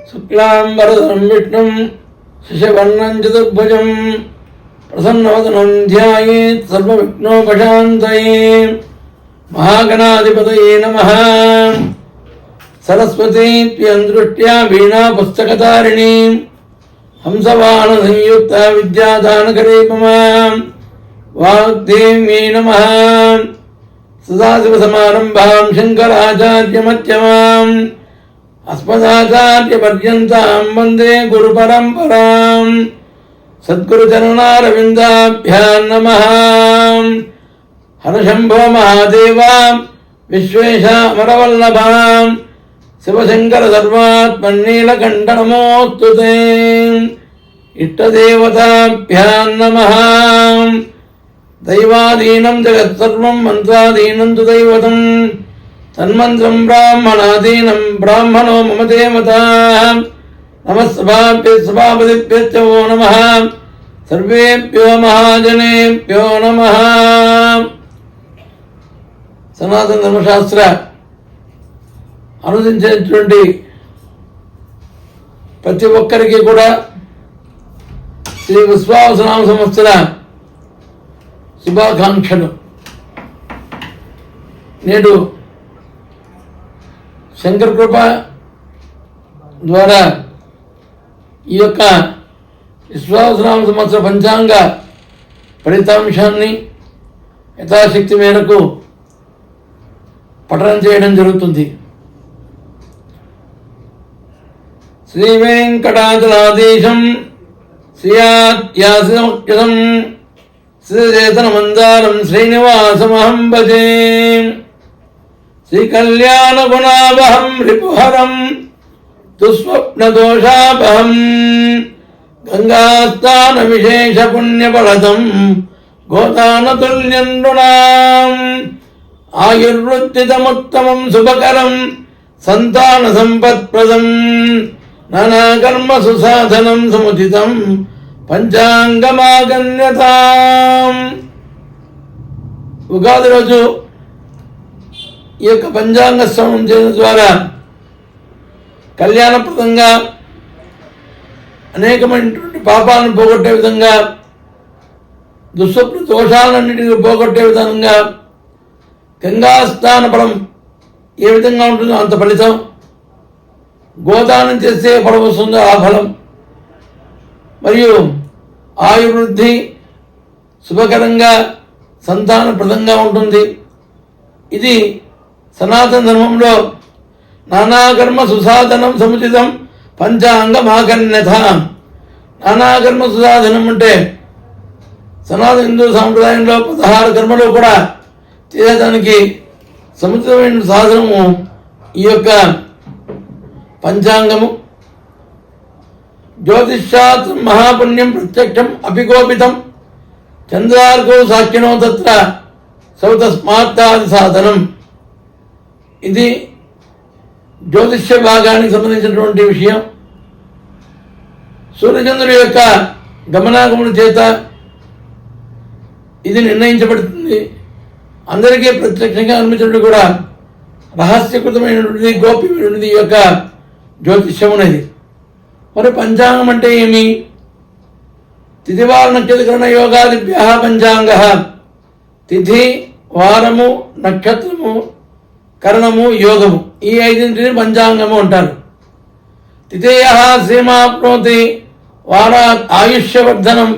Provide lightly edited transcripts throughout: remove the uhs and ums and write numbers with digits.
శుక్లాంబరధరం విష్ణుం శశివర్ణం చతుర్భుజం ప్రసన్నవదనం ధ్యాయేత్ సర్వవిఘ్నోపశాంతయే. మహాగణాధిపతయే నమః. సరస్వతీ త్వం దృష్ట్యా వీణా పుస్తకధారిణీ హంసవాహన సంయుక్త విద్యాదానకరే మమ వాగ్దేవ్యై నమః. సదాశివసమారంభాం శంకరాచార్యమధ్యమాం అస్మదాచార్యపర్యంతాం వందే గురుపరంపరాం. సద్గురుచరణారవిందాభ్యాం నమః. హరశంభో మహాదేవ విశ్వేశ అమరవల్లభ శివశంకర సర్వాత్మన్నీలకంఠ నమోస్తుతే. ఇష్టదేవతాభ్యాం నమః. దైవాధీనం జగత్సర్వం మంత్రాధీనం తు దైవతం తన్మంత్రం బ్రాహ్మణాధీనం బ్రాహ్మణో మమ దేవత. నమస్సభాభ్యో నమః. సర్వేభ్యో మహాజనేభ్యో నమః. సనాతన ధర్మశాస్త్ర అనుసరించినటువంటి ప్రతి ఒక్కరికి కూడా శ్రీ విశ్వావసనామ సంవత్సర శుభాకాంక్షలు. నేడు శంకర కృప ద్వారా ఈ యొక్క విశ్వావసనామ సంవత్సర పంచాంగ ఫలితాంశాన్ని యథాశక్తి మేరకు పఠనం చేయడం జరుగుతుంది. శ్రీ వెంకటాచలాధీశం శ్రీయాత్యాసితం శ్రీచేతన మందారం శ్రీనివాసమహం భజే. శ్రీకళ్యాణ గుణావహం రిపుహరం దుస్వప్నదోషాపహం గంగాస్థాన విశేష పుణ్యఫలదం గోదానతుల్యం నృణాం. ఆయుర్వృద్ధితముత్తమం శుభకరం సంతాన సంపత్ప్రదం నానాకర్మ సుసాధనం సముచితం పంచాంగమాగణ్యతాం. ఉగాది రోజు ఈ యొక్క పంచాంగ శ్రవణం చేయడం ద్వారా కళ్యాణప్రదంగా అనేకమైనటువంటి పాపాలను పోగొట్టే విధంగా దుస్వప్న దోషాలన్నిటికీ పోగొట్టే విధంగా గంగాస్నాన ఫలం ఏ విధంగా ఉంటుందో అంత ఫలితం, గోదానం చేస్తే ఫలం వస్తుందో ఆ ఫలం, మరియు ఆయుర్వృద్ధి శుభకరంగా సంతానప్రదంగా ఉంటుంది. ఇది సనాతన ధర్మంలో నానాకర్మ సుసాధనం సముచితం పంచాంగమాకర్ణ్యత. నానాకర్మ సుసాధనం అంటే సనాతన హిందూ సాంప్రదాయంలో 16 కర్మలు కూడా చేయడానికి సముచితమైన సాధనము ఈ యొక్క పంచాంగము. జ్యోతిషాస్త్రం మహాపుణ్యం ప్రత్యక్షం అపిగోపితం చంద్రార్కో సాక్షిణో తత్ర సౌతస్మాత్తాది సాధనం. ఇది జ్యోతిష్య భాగానికి సంబంధించినటువంటి విషయం. సూర్యచంద్రుడి యొక్క గమనాగమన చేత ఇది నిర్ణయించబడుతుంది. అందరికీ ప్రత్యక్షంగా అనిపించినట్టు కూడా రహస్యకృతమైనటువంటిది, గోప్యమైనటువంటిది ఈ యొక్క జ్యోతిష్యం అనేది. మరి పంచాంగం అంటే ఏమి? తిథివార నక్షత్రకరణ యోగాదిభ్య పంచాంగ. తిథి, వారము, నక్షత్రము, కరణము, యోగము, ఈ 5 పంచాంగము అంటారు. తిథేయ శ్రీమాప్నోతి వారాత్ ఆయుష్యవర్ధనం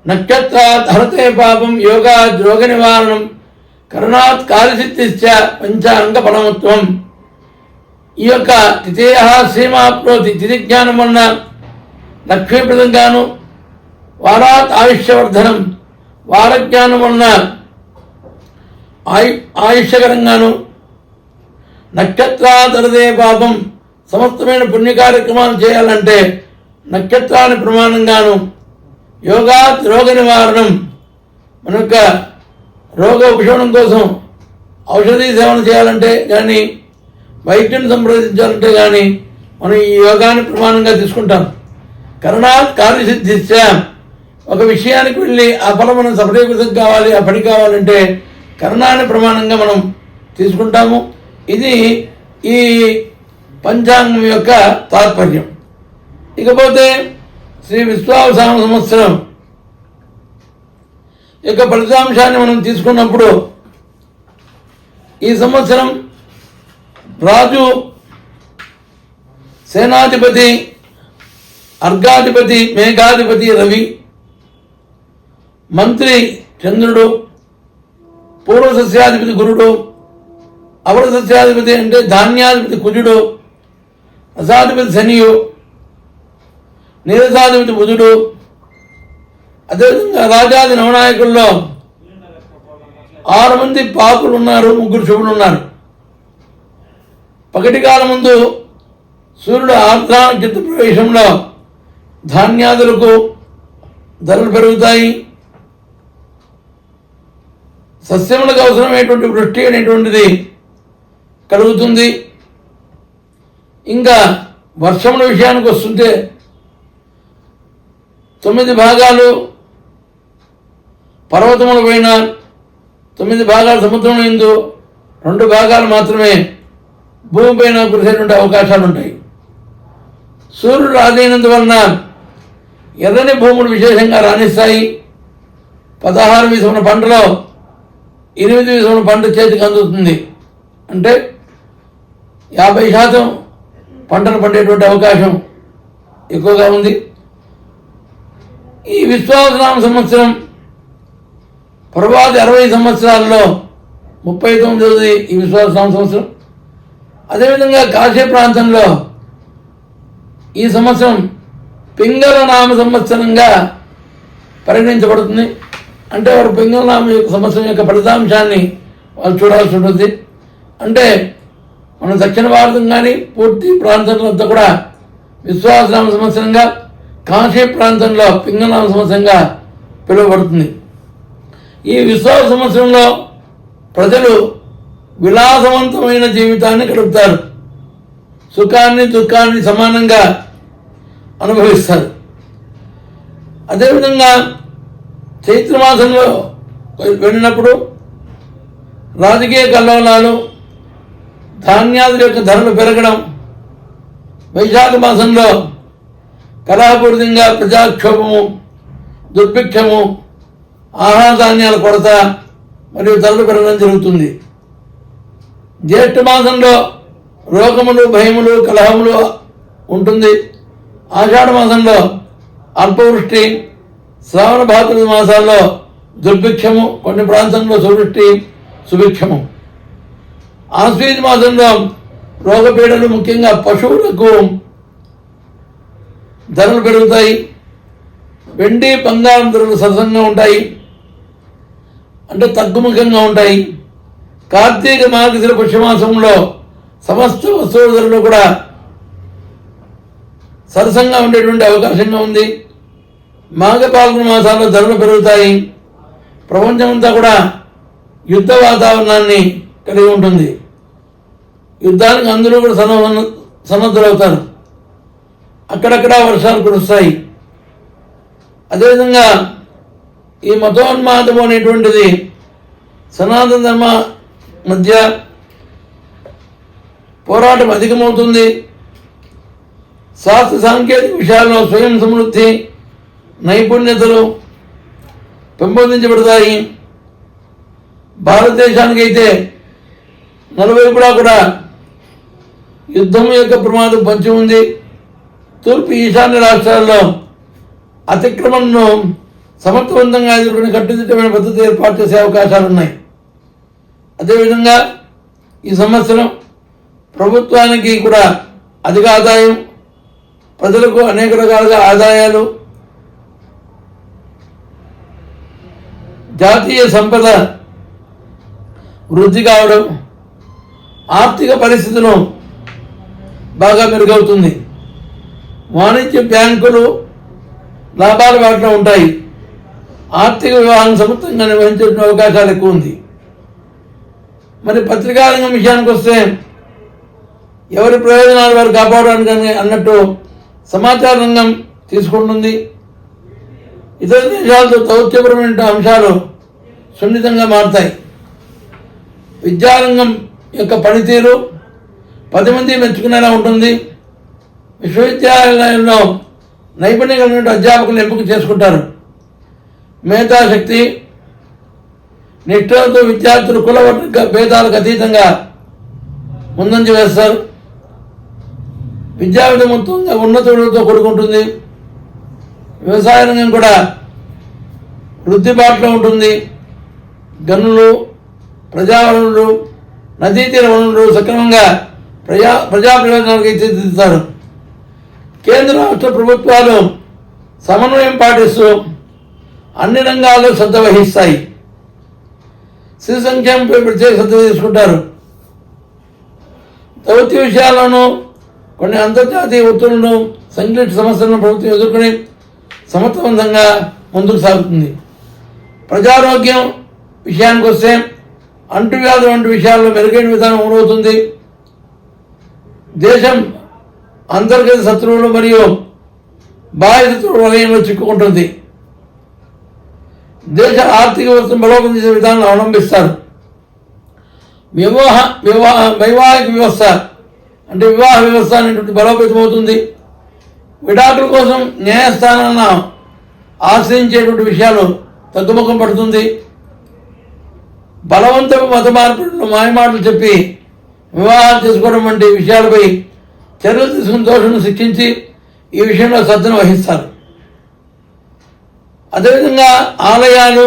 నక్షత్రాత్ హరతే పాపం యోగాత్ రోగ నివారణం కరణాత్ కార్యసిద్ధిశ్చ పంచాంగ ఫలమత్వం. ఈ యొక్క తిథేయ శ్రీమాప్నోతి తిథి జ్ఞానం వలన లక్ష్మీప్రదంగాను, వారాత్ ఆయుష్యవర్ధనం వారజ్ఞానం వలన ఆయుష్యకరంగాను, నక్షత్రాధరదే పాపం సమస్తమైన పుణ్య కార్యక్రమాలు చేయాలంటే నక్షత్రాన్ని ప్రమాణంగాను, యోగాత్ రోగ నివారణం మన యొక్క రోగ ఉపశమనం కోసం ఔషధీ సేవన చేయాలంటే కానీ, వైద్యుని సంప్రదించాలంటే కానీ మనం ఈ యోగాన్ని ప్రమాణంగా తీసుకుంటాం. కరణాత్ కార్యసిద్ధిశ్చ, ఒక విషయానికి వెళ్ళి ఆ ఫలం మనం సఫలీకృతం కావాలి, ఆ పని కావాలంటే కరణాన్ని ప్రమాణంగా మనం తీసుకుంటాము. ఇది ఈ పంచాంగం యొక్క తాత్పర్యం. ఇకపోతే శ్రీ విశ్వావసాన సంవత్సరం యొక్క ఫలితాంశాన్ని మనం తీసుకున్నప్పుడు ఈ సంవత్సరం రాజు సేనాధిపతి, అర్ఘాధిపతి, మేఘాధిపతి రవి, మంత్రి చంద్రుడు, పూర్వ సస్యాధిపతి గురుడు, అవర సస్యాధిపతి అంటే ధాన్యాధిపతి కుజుడు, రసాధిపతి శనియు, నీరసాధిపతి బుధుడు, అదేవిధంగా రాజాది నవనాయకుల్లో 6 మంది పాకులు ఉన్నారు, 3 శుభులు ఉన్నారు. పగటి కాలం ముందు సూర్యుడు ఆర్ద్ర నక్షత్ర ప్రవేశంలో ధాన్యాదులకు ధరలు పెరుగుతాయి. సస్యములకు అవసరమైనటువంటి వృష్టి అనేటువంటిది కలుగుతుంది. ఇంకా వర్షముల విషయానికి వస్తుంటే 9 భాగాలు పర్వతముల పైన, 9 భాగాలు సముద్రం ఎందు, 2 భాగాలు మాత్రమే భూమిపైన కురిసేటువంటి అవకాశాలు ఉంటాయి. సూర్యుడు రాజైనందువలన ఎర్రని భూములు విశేషంగా రాణిస్తాయి. 16 వీసముల పంటలో 8 వీసముల పంట చేతికి అందుతుంది. అంటే 50% పంటలు పండేటువంటి అవకాశం ఎక్కువగా ఉంది. ఈ విశ్వావసనామ సంవత్సరం పూర్వాది 60 సంవత్సరాల్లో 39వ ఈ విశ్వావసనామ సంవత్సరం. అదేవిధంగా కాశీ ప్రాంతంలో ఈ సంవత్సరం పింగళ నామ సంవత్సరంగా పరిగణించబడుతుంది. అంటే వారు పింగళ నామ యొక్క సంవత్సరం యొక్క ఫలితాంశాన్ని వాళ్ళు చూడాల్సి ఉంటుంది. అంటే మన దక్షిణ భారతం కానీ పూర్తి ప్రాంతంలో అంతా కూడా విశ్వాసనామ సంవత్సరంగా, కాశీ ప్రాంతంలో పింగళనామ సంవత్సరంగా పిలువబడుతుంది. ఈ విశ్వాస సంవత్సరంలో ప్రజలు విలాసవంతమైన జీవితాన్ని గడుపుతారు. సుఖాన్ని దుఃఖాన్ని సమానంగా అనుభవిస్తారు. అదేవిధంగా చైత్రమాసంలో వెళ్ళినప్పుడు రాజకీయ కల్లోలాలు, ధాన్యాదుల యొక్క ధరలు పెరగడం, వైశాఖ మాసంలో కళాపూరితంగా ప్రజాక్షోభము, దుర్భిక్షము, ఆహార ధాన్యాల కొరత మరియు ధరలు పెరగడం జరుగుతుంది. జ్యేష్ఠ మాసంలో రోగములు, భయములు, కలహములు ఉంటుంది. ఆషాఢ మాసంలో అల్పవృష్టి, శ్రావణ భాద్రపద మాసాల్లో దుర్భిక్షము, కొన్ని ప్రాంతంలో సువృష్టి, సుభిక్షము. ఆశ్వీజ మాసంలో రోగపీడలు, ముఖ్యంగా పశువులకు ధరలు పెరుగుతాయి. వెండి బంగారం ధరలు సరసంగా ఉంటాయి, అంటే తగ్గుముఖంగా ఉంటాయి. కార్తీక మార్గశిర పుష్యమాసంలో సమస్త వస్తువుల ధరలు కూడా సరసంగా ఉండేటువంటి అవకాశంగా ఉంది. మాఘ పాల్గొన మాసాల్లో ధరలు పెరుగుతాయి. ప్రపంచమంతా కూడా యుద్ధ వాతావరణాన్ని కలిగి ఉంటుంది. యుద్ధానికి అందరూ కూడా సన్నద్ధులవుతారు. అక్కడక్కడ వర్షాలు కురుస్తాయి. అదేవిధంగా ఈ మతోన్మాదము అనేటువంటిది సనాతన ధర్మ మధ్య పోరాటం అధికమవుతుంది. శాస్త్ర సాంకేతిక విషయాల్లో స్వయం సమృద్ధి, నైపుణ్యతలు పెంపొందించబడతాయి. భారతదేశానికైతే నలువైపులా కూడా యుద్ధం యొక్క ప్రమాదం పంచి ఉంది. తూర్పు ఈశాన్య రాష్ట్రాల్లో అతిక్రమణను సమర్థవంతంగా ఎదుర్కొని కట్టుదిట్టమైన పద్ధతి ఏర్పాటు చేసే అవకాశాలు ఉన్నాయి. అదేవిధంగా ఈ సంవత్సరం ప్రభుత్వానికి కూడా అధిక ఆదాయం, ప్రజలకు అనేక రకాలుగా ఆదాయాలు, జాతీయ సంపద వృద్ధి కావడం, ఆర్థిక పరిస్థితులు బాగా మెరుగవుతుంది. వాణిజ్య బ్యాంకులు లాభాల బాటలో ఉంటాయి. ఆర్థిక వ్యవహారం సమర్థంగా నిర్వహించే అవకాశాలు ఎక్కువ ఉంది. మరి పత్రికా రంగం విషయానికి వస్తే ఎవరి ప్రయోజనాలు వారు కాపాడడానికి అన్నట్టు సమాచార రంగం తీసుకుంటుంది. ఇతర దేశాలతో దౌత్యపరమైన అంశాలు సున్నితంగా మారుతాయి. విద్యారంగం యొక్క పనితీరు, 10 మంది మెచ్చుకునేలా ఉంటుంది. విశ్వవిద్యాలయంలో నైపుణ్యం కలిగిన అధ్యాపకులు ఎంపిక చేసుకుంటారు. మేధాశక్తి నిష్ఠతో విద్యార్థులు కులవర్గ భేదాలకు అతీతంగా ముందంజ వేస్తారు. విద్యా విధి మొత్తంగా ఉన్నతులతో కూడుకుంటుంది. వ్యవసాయ రంగం కూడా వృద్ధిబాటులో ఉంటుంది. గనులు, ప్రజావనరులు, నదీ తీర వనరులు సక్రమంగా ప్రజా ప్రయోజనాలకు తీర్చిదిద్దుతారు. కేంద్ర రాష్ట్ర ప్రభుత్వాలు సమన్వయం పాటిస్తూ అన్ని రంగాల్లో శ్రద్ధ వహిస్తాయి. శిశు సంక్షేమంపై ప్రత్యేక శ్రద్ధ తీసుకుంటారు. దౌత్య విషయాలను కొన్ని అంతర్జాతీయ ఒత్తిళ్లను సంక్లిష్ట సమస్యలను ప్రభుత్వం ఎదుర్కొని సమర్థవంతంగా ముందుకు సాగుతుంది. ప్రజారోగ్యం విషయానికి వస్తే అంటువ్యాధులు వంటి విషయాల్లో మెరుగైన విధానం అమలవుతుంది. దేశం అంతర్గత శత్రువులు మరియు బాహ్య శత్రువుల వలయంలో చిక్కుకుంటుంది. దేశ ఆర్థిక వ్యవస్థను బలోపేతం చేసే విధానాలు అవలంబిస్తారు. వైవాహిక వ్యవస్థ అంటే వివాహ వ్యవస్థ అనేటువంటి బలోపేతమవుతుంది. విడాకుల కోసం న్యాయస్థానాలను ఆశ్రయించేటువంటి విషయాలు తగ్గుముఖం పడుతుంది. బలవంతపు మత మార్పులను మాయమాటలు చెప్పి వివాహాలు చేసుకోవడం వంటి విషయాలపై చర్యలు తీసుకుని దోషులను శిక్షించి ఈ విషయంలో శ్రద్ధను వహిస్తారు. అదేవిధంగా ఆలయాలు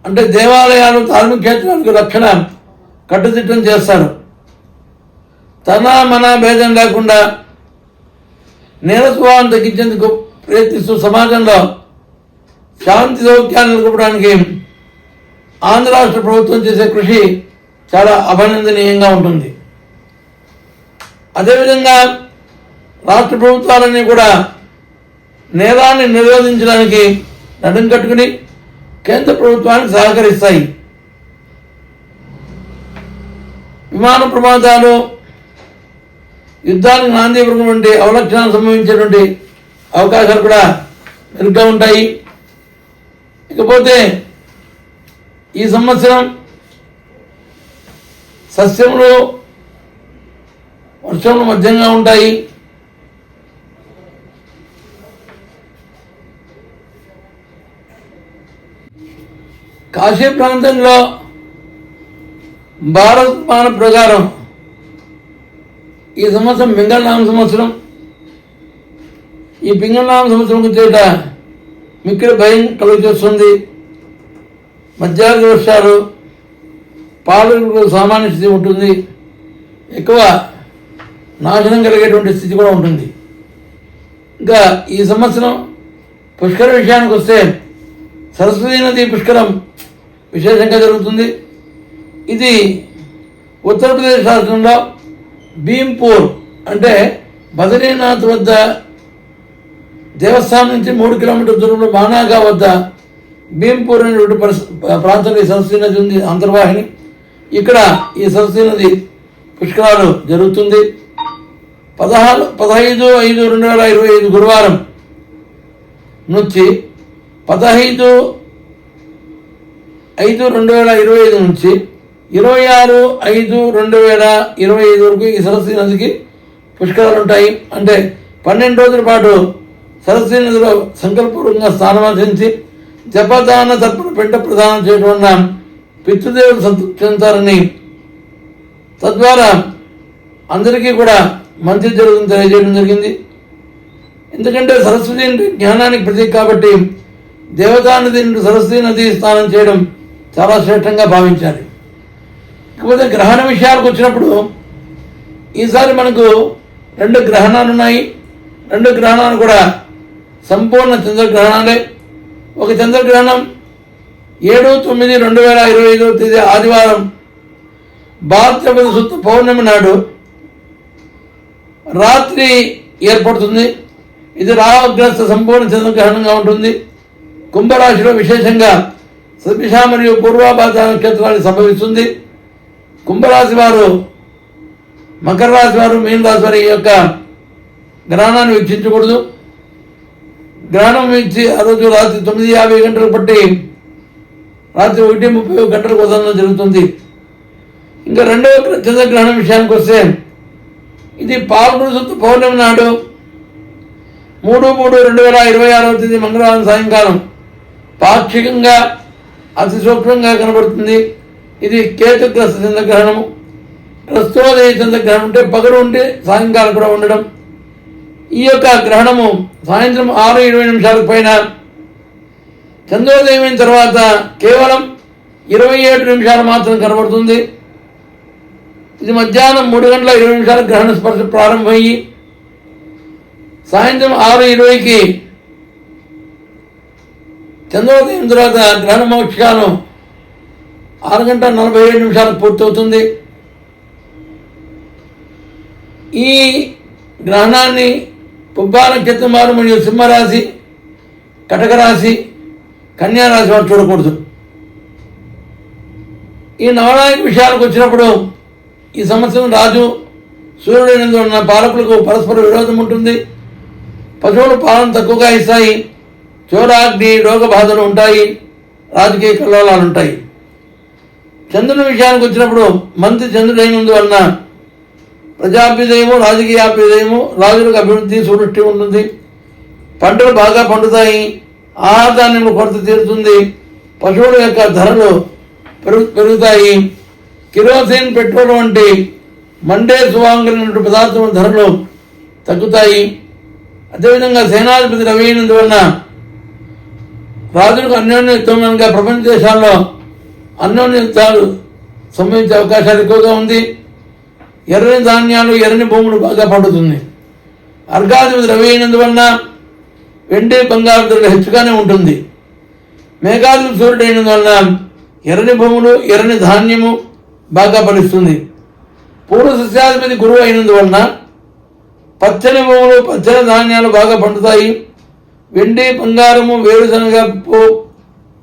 అంటే దేవాలయాలు, ధార్మిక క్షేత్రాలకు రక్షణ కట్టుదిట్టం చేస్తారు. తన మన భేదం లేకుండా నేర స్వభావం తగ్గించేందుకు ప్రయత్నిస్తూ సమాజంలో శాంతి సౌఖ్యాన్ని నిలపడానికి ఆంధ్ర రాష్ట్ర ప్రభుత్వం చేసే కృషి చాలా అభినందనీయంగా ఉంటుంది. అదేవిధంగా రాష్ట్ర ప్రభుత్వాలన్నీ కూడా నేరాన్ని నిరోధించడానికి నడుం కట్టుకుని కేంద్ర ప్రభుత్వానికి సహకరిస్తాయి. విమాన ప్రమాదాలు, యుద్ధానికి నాంది వంటి అవలక్షణాలు సంభవించేటువంటి అవకాశాలు కూడా మెరుగ్గా ఉంటాయి. ఇకపోతే ఈ సంవత్సరం సస్యములు వర్షములు మధ్యంగా ఉంటాయి. కాశీ ప్రాంతంలో భారతమాన ప్రకారం ఈ సంవత్సరం పింగళనామ సంవత్సరం. ఈ పింగళనామ సంవత్సరం చేత మిక్కిలి భయం కలుగు చేస్తుంది. మధ్యాహ్న వర్షాలు, పాలకు సామాన్య స్థితి ఉంటుంది. ఎక్కువ నాశనం కలిగేటువంటి స్థితి కూడా ఉంటుంది. ఇంకా ఈ సంవత్సరం పుష్కర విషయానికి వస్తే సరస్వతీ నది పుష్కరం విశేషంగా జరుగుతుంది. ఇది ఉత్తరప్రదేశ్ రాష్ట్రంలో భీంపూర్ అంటే బద్రీనాథ్ వద్ద దేవస్థానం నుంచి 3 కిలోమీటర్ల దూరంలో బానాగా వద్ద భీంపూర్ అనేటువంటి ప్రాంతంలో ఈ సరస్వతీ నది ఉంది, అంతర్వాహిని. ఇక్కడ ఈ సరస్వతీ నది పుష్కరాలు జరుగుతుంది. 15/5/2025 గురువారం నుంచి 15/5/2025 నుంచి 26/5/2025 వరకు ఈ సరస్వతీ నదికి పుష్కరాలు ఉంటాయి. అంటే 12 రోజుల పాటు సరస్వతీ నదిలో సంకల్పపూర్వకంగా స్నానమాచరించి జపదాన తర్పణ పెంట ప్రదానం చేయడం వల్ల పితృదేవులు సంతృప్తి చెందుతారని, తద్వారా అందరికీ కూడా మంచి జరుగుతుంది తెలియజేయడం జరిగింది. ఎందుకంటే సరస్వతి అంటే జ్ఞానానికి ప్రతీక కాబట్టి దేవతానది నుండి సరస్వతీ నది స్నానం చేయడం చాలా శ్రేష్టంగా భావించాలి. కాకపోతే గ్రహణ విషయాలకు వచ్చినప్పుడు ఈసారి మనకు 2 గ్రహణాలు ఉన్నాయి. 2 గ్రహణాలు కూడా సంపూర్ణ చంద్రగ్రహణాలే. ఒక చంద్రగ్రహణం 7/9/2025 తేదీ ఆదివారం భాద్రపద శుద్ధ పౌర్ణమి నాడు రాత్రి ఏర్పడుతుంది. ఇది రాహుగ్రస్త సంపూర్ణ చంద్రగ్రహణంగా ఉంటుంది. కుంభరాశిలో విశేషంగా సద్దిశ మరియు పూర్వాభాద్ర నక్షత్రాలు సంభవిస్తుంది. కుంభరాశి వారు, మకర రాశి వారు, మీన రాశి వారి యొక్క గ్రహణాన్ని వీక్షించకూడదు. గ్రహణం వీక్షి ఆ రోజు రాత్రి 9:50 గంటలు బట్టి రాత్రి 1:30 గంటలకు వదలడం జరుగుతుంది. ఇంకా రెండవ చంద్రగ్రహణం విషయానికి వస్తే ఇది పాల్గొన శుద్ధ పౌర్ణమి నాడు 3/3/2026 మంగళవారం సాయంకాలం పాక్షికంగా అతి సూక్ష్మంగా కనబడుతుంది. ఇది కేతుగ్రస్త చంద్రగ్రహణము. గ్రస్తోదయ చంద్రగ్రహణం అంటే పగలు ఉంటే సాయంకాలం కూడా ఉండడం. ఈ యొక్క గ్రహణము సాయంత్రం 6:20 పైన, చంద్రోదయం అయిన తర్వాత కేవలం 27 నిమిషాలు మాత్రం కనబడుతుంది. ఇది మధ్యాహ్నం 3:20 గ్రహణ స్పర్శ ప్రారంభమయ్యి సాయంత్రం 6:20కి చంద్రోదయం తర్వాత గ్రహణ మోక్షకాలం 6:47 పూర్తవుతుంది. ఈ గ్రహణాన్ని పుబ్బా నక్షత్రం వారు మరియు సింహరాశి, కటకరాశి, కన్యారాశి వారు చూడకూడదు. ఈ నవనాయక విషయాలకు వచ్చినప్పుడు ఈ సంవత్సరం రాజు సూర్యుడు ఉన్న పాలకులకు పరస్పర విరోధం ఉంటుంది. పశువులు పాలన తక్కువగా ఇస్తాయి. చోరాగ్ని, రోగ బాధలు ఉంటాయి. రాజకీయ కల్లోలాలు ఉంటాయి. చంద్రుని విషయానికి వచ్చినప్పుడు మంత్రి చంద్రుడైనందువలన ప్రజాభ్యుదయము, రాజకీయాభ్యుదయము, రాజులకు అభివృద్ధి, సుదృష్టి ఉంటుంది. పంటలు బాగా పండుతాయి. ఆహారధాన్యములు కొరత తీరుతుంది. పశువుల యొక్క ధరలు పెరుగుతాయి. కిరోసిన్, పెట్రోల్ వంటి మండే సువాంగులైనటువంటి పదార్థముల ధరలు తగ్గుతాయి. అదేవిధంగా సేనాధిపతి రవి అయినందువలన రాజులకు అన్యోన్యయుక్తంగా ప్రపంచ దేశాల్లో అన్యోన్యయుక్తాలు సంభవించే అవకాశాలు ఎక్కువగా ఉంది. ఎర్రని ధాన్యాలు, ఎర్రని భూములు బాగా పండుతుంది. అర్ఘాధిపతి రవి అయినందువలన వెండి, బంగారు ధరలు హెచ్చుగానే ఉంటుంది. మేఘాధిపతి సూర్యుడు అయినందువలన ఎర్రని భూములు, ఎర్రని ధాన్యము బాగా ఫలిస్తుంది. పూర్వ సస్యాధిపతి గురువు అయినందువలన పచ్చని భూములు, పచ్చని ధాన్యాలు బాగా పండుతాయి. వెండి, బంగారము, వేరుశనగ,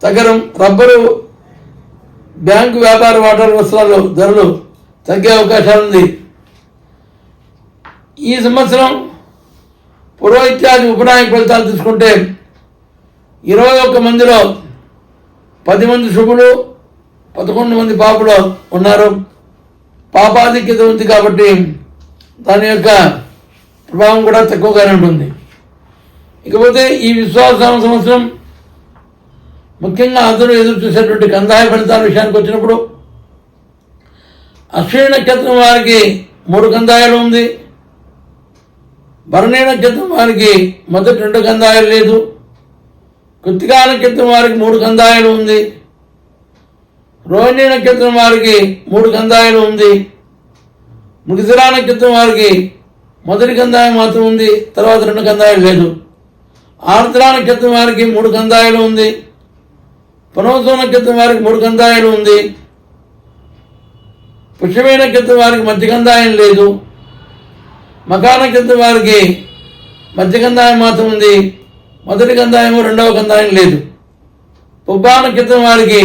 తగరం, రబ్బరు, బ్యాంకు వ్యాపార వాటాల వస్త్రాలు ధరలు తగ్గే అవకాశాలు ఉంది. ఈ సంవత్సరం పురోహిత్యాది ఉపనాయక ఫలితాలు తీసుకుంటే 21 మందిలో 10 మంది శుభులు, 11 మంది పాపులు ఉన్నారు. పాపాధిక్యత ఉంది కాబట్టి దాని యొక్క ప్రభావం కూడా తక్కువగానే ఉంటుంది. ఇకపోతే ఈ విశ్వాస సంవత్సరం ముఖ్యంగా అందరూ ఎదురు చూసేటువంటి కందాయ ఫలితాల విషయానికి వచ్చినప్పుడు అశ్విని నక్షత్రం వారికి 3 కందాయాలు ఉంది. భరణి నక్షత్రం వారికి మొదటి 2 కందాయాలు లేదు. కృత్తికా నక్షత్రం వారికి 3 కందాయాలు ఉంది. రోహిణి నక్షత్రం వారికి 3 కందాయాలు ఉంది. మృగశిర నక్షత్రం వారికి మొదటి కందాయం మాత్రం ఉంది, తర్వాత 2 కందాయాలు లేదు. ఆర్ద్ర నక్షత్రం వారికి 3 కందాయాలు ఉంది. పునోత్సవ నక్షత్రం వారికి 3 కందాయాలు ఉంది. పుష్యమే నక్షత్రం వారికి మధ్య కందాయం లేదు. మకా నక్షత్రం వారికి మధ్య కందాయం మాత్రం ఉంది, మొదటి కందాయము, రెండవ కందాయం లేదు. పుబ్బా నక్షత్రం వారికి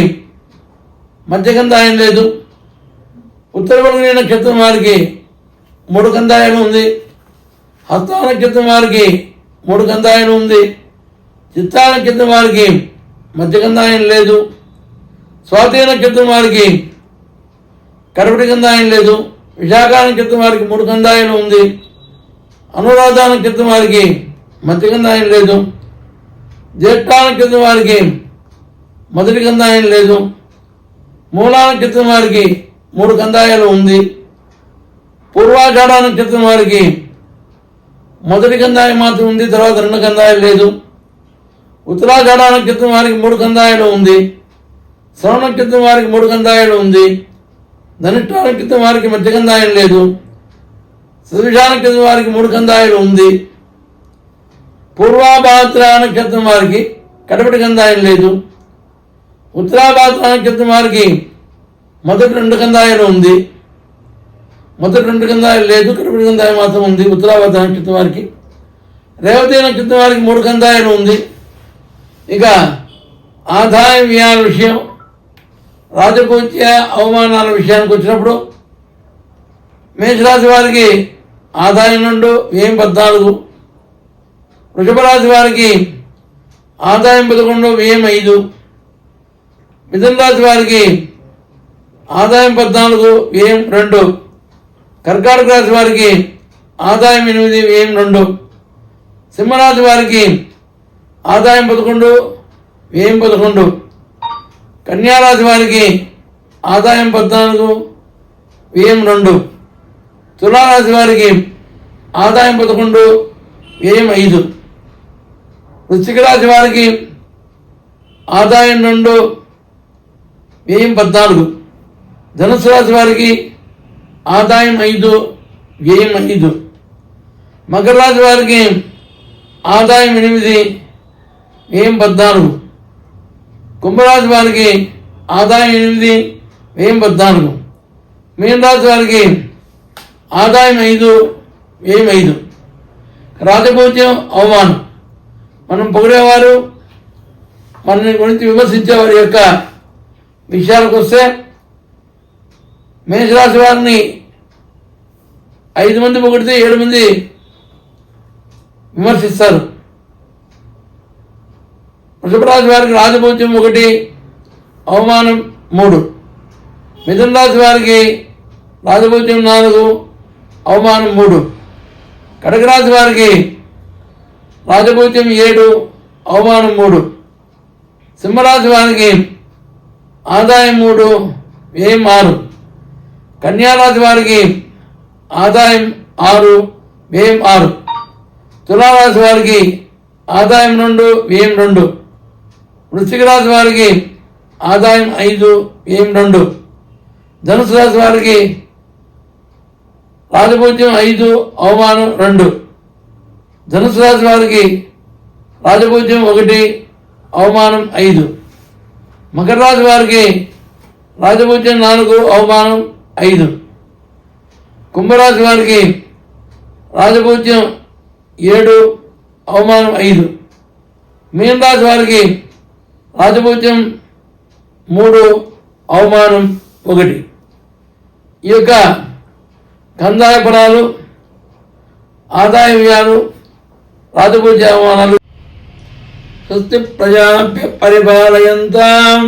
మధ్య కందాయం లేదు. ఉత్తర ఫల్గుని నక్షత్రం వారికి 3 కందాయం ఉంది. హస్త నక్షత్రం వారికి 3 కందాయం ఉంది. చిత్తా నక్షత్రం వారికి మధ్య కందాయం లేదు. స్వాతి నక్షత్రం వారికి కడపటి కందాయం లేదు. విశాఖ నక్షత్రం వారికి 3 కందాయాలు ఉంది. అనురాధ నక్షత్రం వారికి మధ్య కందాయం లేదు. జ్యేష్ఠ నక్షత్రం వారికి మొదటి కందాయం లేదు. మూలా నక్షత్రం వారికి 3 కందాయాలు ఉంది. పూర్వాషాఢ నక్షత్రం వారికి మొదటి కందాయం మాత్రం ఉంది, తర్వాత 2 కందాయాలు లేదు. ఉత్తరాషాఢ నక్షత్రం వారికి 3 కందాయాలు ఉంది. శ్రవణ నక్షత్రం వారికి 3 కందాయాలు ఉంది. ధనిష్ఠ నక్షత్రం వారికి మధ్య కందాయం లేదు. శతభిష నక్షత్రం వారికి 3 కందాయాలు ఉంది. పూర్వాభాద్ర నక్షత్రం వారికి కడపటి కందాయం లేదు. ఉత్తరాభాద్ర నక్షత్రం వారికి మొదటి 2 కందాయాలు ఉంది. మొదటి 2 కందాయాలు లేదు, కడపటి కందాయం మాత్రం ఉంది ఉత్తరాభాద్ర నక్షత్రం వారికి. రేవతి నక్షత్రం వారికి 3 కందాయాలు ఉంది. ఇక ఆదాయ వ్యయాల విషయం, రాజపూజ్య అవమానాల విషయానికి వచ్చినప్పుడు మేషరాశి వారికి ఆదాయం 2, వ్యయం 14. వృషభ రాశి వారికి ఆదాయం 11, వ్యయం 5. మిథున రాశి వారికి ఆదాయం 14, వ్యయం 2. కర్కాటక రాశి వారికి ఆదాయం 8, వ్యయం 2. సింహరాశి వారికి ఆదాయం 11, వ్యయం 11. కన్యారాశి వారికి ఆదాయం 14, వ్యయం 2. తులారాశి వారికి ఆదాయం 11, వ్యయం 5. వృశ్చిక రాశి వారికి ఆదాయం 2, వ్యయం 14. ధనుసు రాశి వారికి ఆదాయం 5, వ్యయం 5. మకర రాశి వారికి ఆదాయం 8, వ్యయం 14. కుంభరాశి వారికి ఆదాయం 8, వ్యయం 14. మీనరాశి వారికి ఆదాయం 5, వ్యయం 5. రాజపూజ్యం, అవమానం. మనం పొగిడేవారు, మన గురించి విమర్శించేవారి యొక్క విషయాలకు వస్తే మేషరాశి వారిని 5 మంది పొగిడితే 7 మంది విమర్శిస్తారు. వృషభ రాశి వారికి రాజపూజ్యం 1, అవమానం 3. మిథున రాశి వారికి రాజపూజ్యం 4, అవమానం 3. కటక రాశి వారికి రాజపూజ్యం 7, అవమానం 3. సింహరాశి వారికి ఆదాయం 3, వ్యయం 6. కన్యారాశి వారికి ఆదాయం 6, వ్యయం 6. తులారాశి వారికి ఆదాయం 2, వ్యయం 2. వృశ్చిక రాశి వారికి ఆదాయం 5, వ్యయం 2. ధనుసు రాశి వారికి రాజపూజ్యం 5, అవమానం 2. ధనుసు రాశి వారికి రాజపూజ్యం 1, అవమానం 5. మకర రాశి వారికి రాజపూజ్యం 4, అవమానం 5. కుంభరాశి వారికి రాజపూజ్యం 7, అవమానం 5. మీనరాశి వారికి రాజపూజ్యం 3, అవమానం 1. ఈ యొక్క కందాయ ఫలాలు, ఆదాయ వ్యయాలు, రాజపూజ్య అవమానాలు. స్వస్తి ప్రజాభ్య పరిపాలయంతాం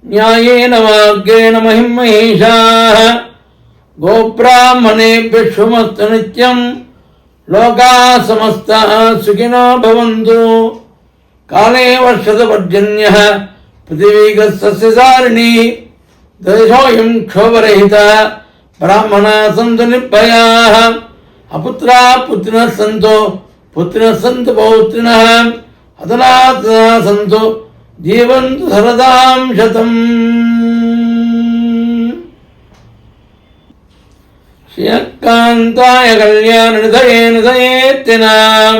న్యాయేన మార్గేణ మహిం మహేషాః గోబ్రాహ్మణేభ్యః శుభమస్తు నిత్యం లోకాః సమస్తాః సుఖినో భవంతు. కాలే వర్షతు పర్జన్యః పృథివీ సస్యసారిణీ దేశోऽयं క్షోభరహితः బ్రాహ్మణాः సంతు నిర్భయాः అపుత్రాः పుత్రిణः సంతు పుత్రిణः సంతు పౌత్రిణः అతనాత్ సంతు జీవంతు శరదాం శతం. శ్రీకాంతాయ కళ్యాణ నిధయేత్తినాం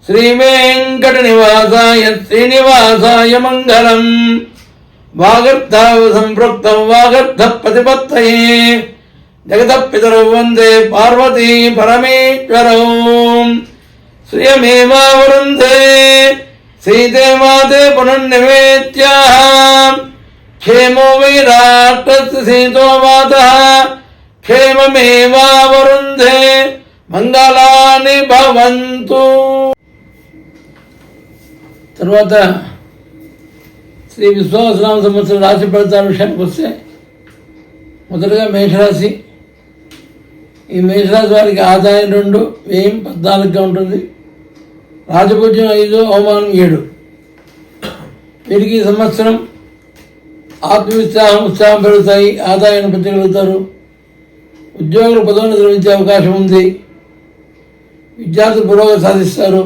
శ్రీ వెంకట నివాసాయ శ్రీనివాసాయ మంగళం. వాగర్థ సంపృక్త వాగర్థ ప్రతిపత్తయే జగత పితరౌ వందే పార్వతీ పరమేశ్వరౌ. శ్రియమేవావరుంధే సీతే మాతే పునర్నివేత్యాః క్షేమో వైరాష్ట్రస్య సీతో మాతః క్షేమమేవావరుంధే మంగళాని భవంతు. తర్వాత శ్రీ విశ్వాసనామ సంవత్సరం రాశి ఫలితాల విషయానికి వస్తే మొదటగా మేషరాశి. ఈ మేషరాశి వారికి ఆదాయం 2, వ్యయం 14గా ఉంటుంది. రాజపూజ్యం 5, అవమానం 7. వీరికి ఈ సంవత్సరం ఉత్సాహం పెరుగుతాయి, ఆదాయాన్ని పెంచగలుగుతారు. ఉద్యోగులు పదోన్నతి లభించే అవకాశం ఉంది. విద్యార్థులు పురోగతి సాధిస్తారు.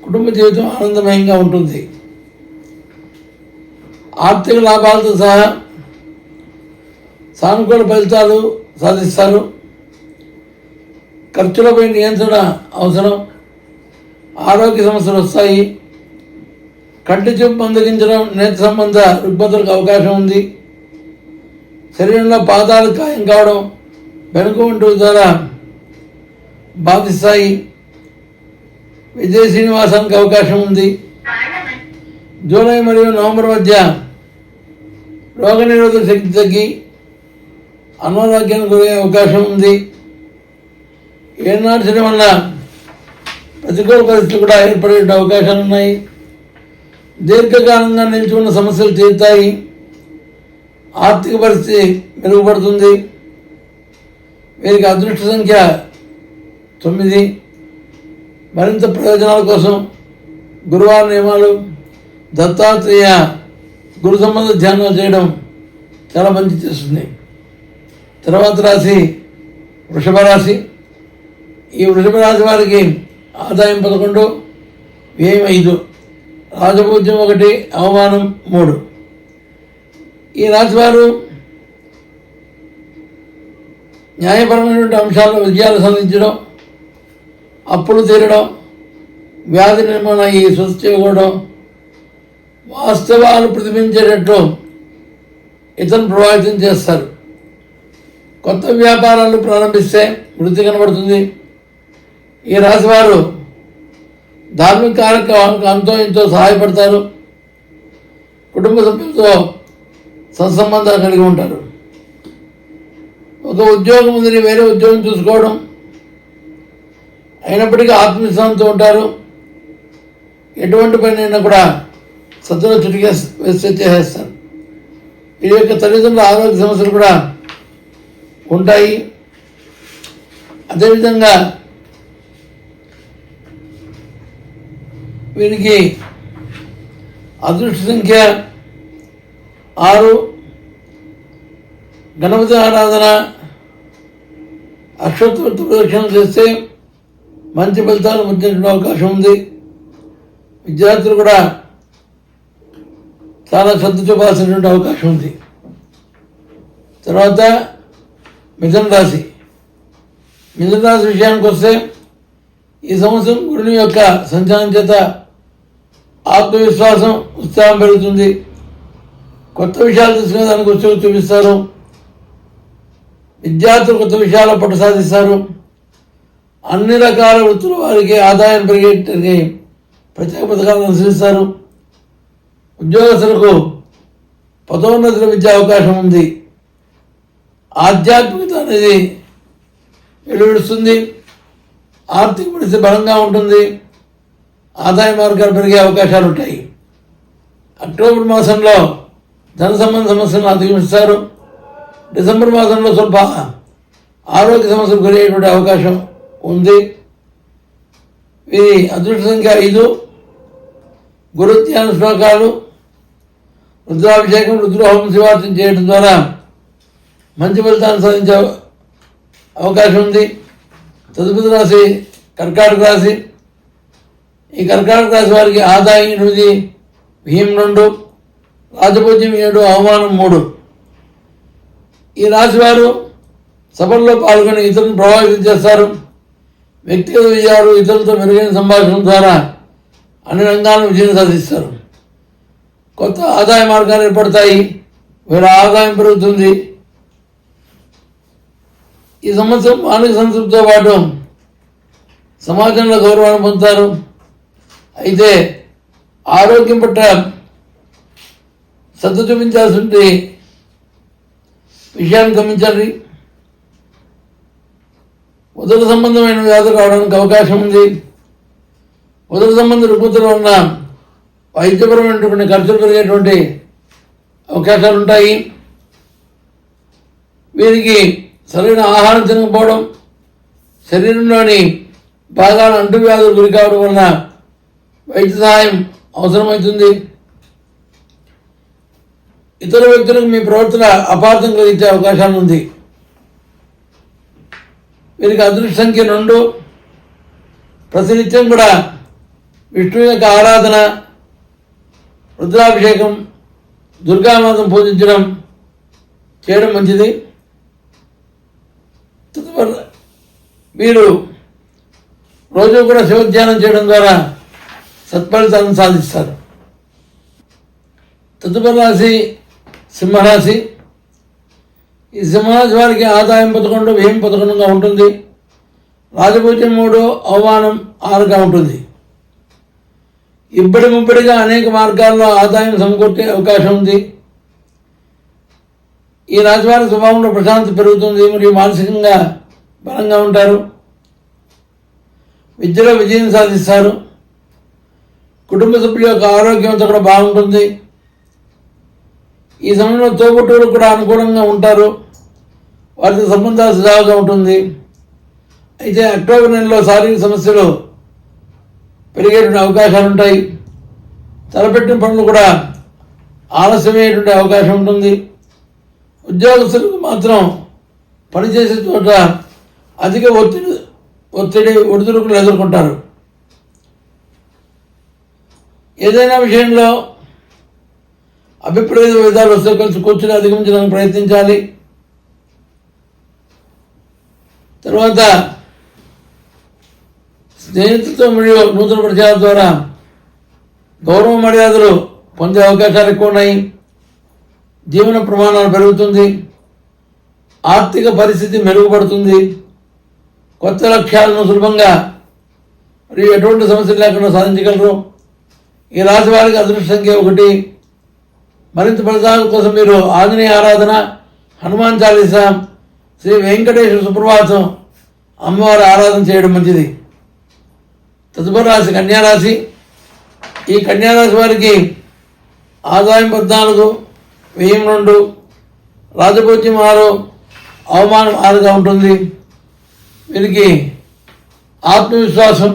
కుటుంబ జీవితం ఆనందమయంగా ఉంటుంది. ఆర్థిక లాభాలతో సహా సానుకూల ఫలితాలు సాధిస్తారు. ఖర్చులపై నియంత్రణ అవసరం. ఆరోగ్య సమస్యలు వస్తాయి. కంటి చూపు మందగించడం, నేత్ర సంబంధ రుగ్మతలకు అవకాశం ఉంది. శరీరంలో పాదాలు గాయం కావడం, వెనుక ఉంటూ ద్వారా బాధిస్తాయి. విదేశీ నివాసానికి అవకాశం ఉంది. జూలై మరియు నవంబర్ మధ్య రోగనిరోధక శక్తి తగ్గి అనారోగ్యానికి గురయ్యే అవకాశం ఉంది. ఏనాడు శని వల్ల ప్రతికూల పరిస్థితులు కూడా ఏర్పడే అవకాశాలు ఉన్నాయి. దీర్ఘకాలంగా నిలిచి ఉన్న సమస్యలు తీరుతాయి. ఆర్థిక పరిస్థితి మెరుగుపడుతుంది. వీరికి అదృష్ట సంఖ్య 9. మరింత ప్రయోజనాల కోసం గురువార నియమాలు, దత్తాత్రేయ గురు సంబంధ ధ్యానం చేయడం చాలా మంచి చేస్తుంది. తర్వాత రాశి వృషభ రాశి. ఈ వృషభ రాశి వారికి ఆదాయం 11, వ్యయం 5, రాజపూజ్యం 1, అవమానం 3. ఈ రాశి వారు న్యాయపరమైనటువంటి అంశాల్లో విజయాలు సాధించడం, అప్పులు తీరడం, వ్యాధి నిర్మాణం అయ్యి స్వస్థ చేయకూడడం, వాస్తవాలు ప్రతిబింబించేటట్లు ఇతరులను ప్రభావితం చేస్తారు. కొత్త వ్యాపారాలు ప్రారంభిస్తే వృద్ధి కనబడుతుంది. ఈ రాశి వారు ధార్మిక కార్యక్రమాలకు అంతో ఇంతో సహాయపడతారు. కుటుంబ సభ్యులతో సత్సంబంధాలు కలిగి ఉంటారు. ఒక ఉద్యోగం ఉందని వేరే ఉద్యోగం చూసుకోవడం, అయినప్పటికీ ఆత్మవిశ్వాసంతో ఉంటారు. ఎటువంటి పని కూడా సత్తులో వేస్తే చేసేస్తారు. వీరి యొక్క తల్లిదండ్రుల ఆరోగ్య సమస్యలు కూడా ఉంటాయి. అదేవిధంగా వీరికి అదృష్ట సంఖ్య 6. గణపతి ఆరాధన, అక్షోత్తర ప్రదక్షిణ చేస్తే మంచి ఫలితాలు పొందేటువంటి అవకాశం ఉంది. విద్యార్థులు కూడా చాలా శ్రద్ధ చూపాల్సినటువంటి అవకాశం ఉంది. తర్వాత మిథున రాశి. మిథున రాశి విషయానికి వస్తే ఈ సంవత్సరం గురుని యొక్క సంచారం చేత ఆత్మవిశ్వాసం, ఉత్సాహం పెరుగుతుంది. కొత్త విషయాలు తీసుకునే దానికి ఉత్సాహం చూపిస్తారు. విద్యార్థులు కొత్త విషయాల పట్టు సాధిస్తారు. అన్ని రకాల వృత్తుల వారికి ఆదాయం పెరిగేటట్టుగా ప్రత్యేక పథకాలను అనుసరిస్తారు. ఉద్యోగస్తులకు పదోన్నతి లభించే అవకాశం ఉంది. ఆధ్యాత్మికత అనేది వెలువడుస్తుంది. ఆర్థిక పరిస్థితి బలంగా ఉంటుంది. ఆదాయ మార్గాలు పెరిగే అవకాశాలు ఉంటాయి. అక్టోబర్ మాసంలో ధన సంబంధ సమస్యలను అధిగమిస్తారు. డిసెంబర్ మాసంలో స్వల్ప ఆరోగ్య సమస్యలు కలిగేటువంటి అవకాశం ఉంది. ఇది అదృష్ట సంఖ్య 5. గురు ధ్యాన శ్లోకాలు, రుద్రాభిషేకం, రుద్రహోమం, శివార్చన చేయడం ద్వారా మంచి ఫలితాన్ని సాధించే అవకాశం ఉంది. తదుపరి రాశి కర్కాటక రాశి. ఈ కర్కాటక రాశి వారికి ఆదాయం 8, వ్యయం 2, రాజపూజ్యం 7, అవమానం 3. ఈ రాశి వారు సభల్లో పాల్గొని ఇతరులను ప్రభావితం చేస్తారు. వ్యక్తిగత విజయాలు, ఇతరులతో మెరుగైన సంభాషణ ద్వారా అన్ని రంగాలను విజయం సాధిస్తారు. కొత్త ఆదాయ మార్గాలు ఏర్పడతాయి. వీళ్ళ ఆదాయం పెరుగుతుంది. ఈ సంవత్సరం మానసిక సంతృప్తితో పాటు సమాజంలో గౌరవాన్ని పొందుతారు. అయితే ఆరోగ్యం పట్ల శ్రద్ధ చూపించాల్సిన విషయాన్ని గమనించాలి. ఉదర సంబంధమైన వ్యాధులు రావడానికి అవకాశం ఉంది. ఉదర సంబంధ రుగ్మతల వలన వైద్యపరమైనటువంటి ఖర్చులు పెరిగేటువంటి అవకాశాలు ఉంటాయి. వీరికి సరైన ఆహారం తినకపోవడం, శరీరంలోని భాగాలు అంటువ్యాధులు గురి కావడం వలన వైద్య సహాయం అవసరమవుతుంది. ఇతర వ్యక్తులకు మీ ప్రవర్తన అపార్థం కలిగించే అవకాశాలు ఉంది. వీరికి అదృష్ట సంఖ్య 2. ప్రతినిత్యం కూడా విష్ణువు యొక్క ఆరాధన, రుద్రాభిషేకం, దుర్గామాతను పూజించడం చేయడం మంచిది. తదుపరి వీరు రోజు కూడా శివధ్యానం చేయడం ద్వారా సత్ఫలితాలను సాధిస్తారు. తదుపరి రాశి సింహరాశి. ఈ సింహరాశి వారికి ఆదాయం 11, వ్యయం 11గా ఉంటుంది. రాజపూజ్యం 3, అవమానం 6గా ఉంటుంది. ఇబ్బడి ముబ్బడిగా అనేక మార్గాల్లో ఆదాయం సమకూర్చే అవకాశం ఉంది. ఈ రాశివారి స్వభావంలో ప్రశాంతత పెరుగుతుంది మరియు మానసికంగా బలంగా ఉంటారు. విద్యలో విజయం సాధిస్తారు. కుటుంబ సభ్యుల యొక్క ఆరోగ్యం అంతా కూడా బాగుంటుంది. ఈ సమయంలో తోబుట్టువులు కూడా అనుకూలంగా ఉంటారు. వారితో సంబంధాలు సజావుగా ఉంటుంది. అయితే అక్టోబర్ నెలలో శారీరక సమస్యలు పెరిగేటువంటి అవకాశాలు ఉంటాయి. తలపెట్టిన పనులు కూడా ఆలస్యమయ్యేటువంటి అవకాశం ఉంటుంది. ఉద్యోగస్తులకు మాత్రం పనిచేసే చోట అధిక ఒడిదుడుకులు ఎదుర్కొంటారు. ఏదైనా విషయంలో అభిప్రాయ విధాలు వస్తే కలిసి కూర్చుని అధిగమించడానికి ప్రయత్నించాలి. తర్వాత స్నేహితులతో మరియు నూతన పరిచయాల ద్వారా గౌరవ మర్యాదలు పొందే అవకాశాలు ఎక్కువ ఉన్నాయి. జీవన ప్రమాణాలు పెరుగుతుంది. ఆర్థిక పరిస్థితి మెరుగుపడుతుంది. కొత్త లక్ష్యాలను సులభంగా మరియు ఎటువంటి సమస్యలు లేకుండా సాధించగలరు. ఈ రాశి వారికి అదృష్ట సంఖ్య 1. మరింత ఫలితాల కోసం మీరు ఆంజనేయ ఆరాధన, హనుమాన్ చాలీసా, శ్రీ వెంకటేశ్వర సుప్రభాతం అమ్మవారి ఆరాధన చేయడం మంచిది. తదుపరి రాశి కన్యారాశి. ఈ కన్యారాశి వారికి ఆదాయం 14, వ్యయం 2, రాజపూజ్యం 6, అవమానం 6గా ఉంటుంది. వీరికి ఆత్మవిశ్వాసం,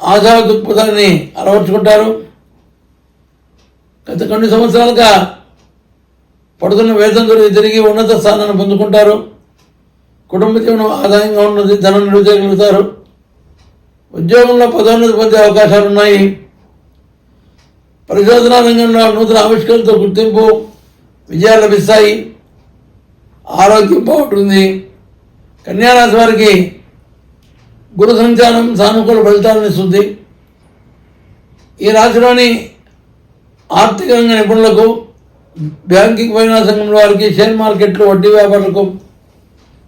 ఆశా దృక్పథాన్ని అలవర్చుకుంటారు. గత కొన్ని సంవత్సరాలుగా పడుతున్న వేతనం తిరిగి ఉన్నత స్థానాన్ని పొందుకుంటారు. కుటుంబ జీవనం ఆదాయంగా ఉన్నది. ధనం నిలువ చేయగలుగుతారు. ఉద్యోగంలో పదోన్నతి పొందే అవకాశాలు ఉన్నాయి. పరిశోధనా రంగంలో నూతన ఆవిష్కరణతో గుర్తింపు, విజయాలు లభిస్తాయి. ఆరోగ్యం బాగుంటుంది. కన్యారాశి వారికి గురు సంచారం సానుకూల ఫలితాలను ఇస్తుంది. ఈ రాశిలోని ఆర్థిక రంగ నిపుణులకు, బ్యాంకింగ్ ఫైనాన్స్ రంగంలో వారికి, షేర్ మార్కెట్లు, వడ్డీ వ్యాపారులకు